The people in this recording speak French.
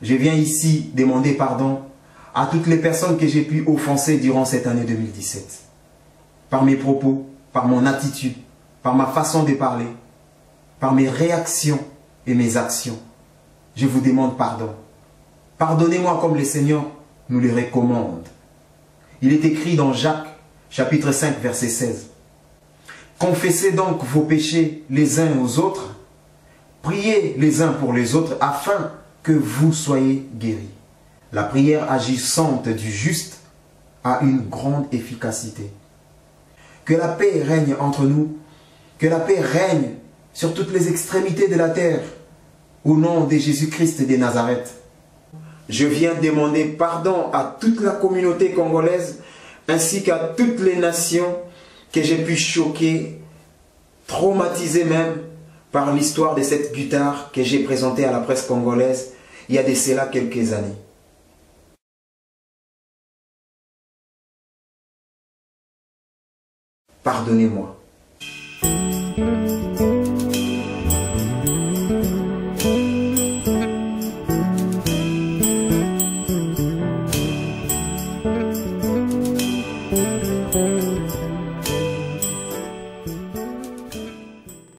je viens ici demander pardon à toutes les personnes que j'ai pu offenser durant cette année 2017. Par mes propos, par mon attitude, par ma façon de parler, par mes réactions et mes actions. Je vous demande pardon. Pardonnez-moi comme le Seigneur nous le recommande. Il est écrit dans Jacques, chapitre 5, verset 16. Confessez donc vos péchés les uns aux autres, priez les uns pour les autres afin que vous soyez guéris. La prière agissante du juste a une grande efficacité. Que la paix règne entre nous, que la paix règne sur toutes les extrémités de la terre, au nom de Jésus-Christ de Nazareth. Je viens demander pardon à toute la communauté congolaise ainsi qu'à toutes les nations que j'ai pu choquer, traumatiser même par l'histoire de cette guitare que j'ai présentée à la presse congolaise il y a de cela quelques années. Pardonnez-moi.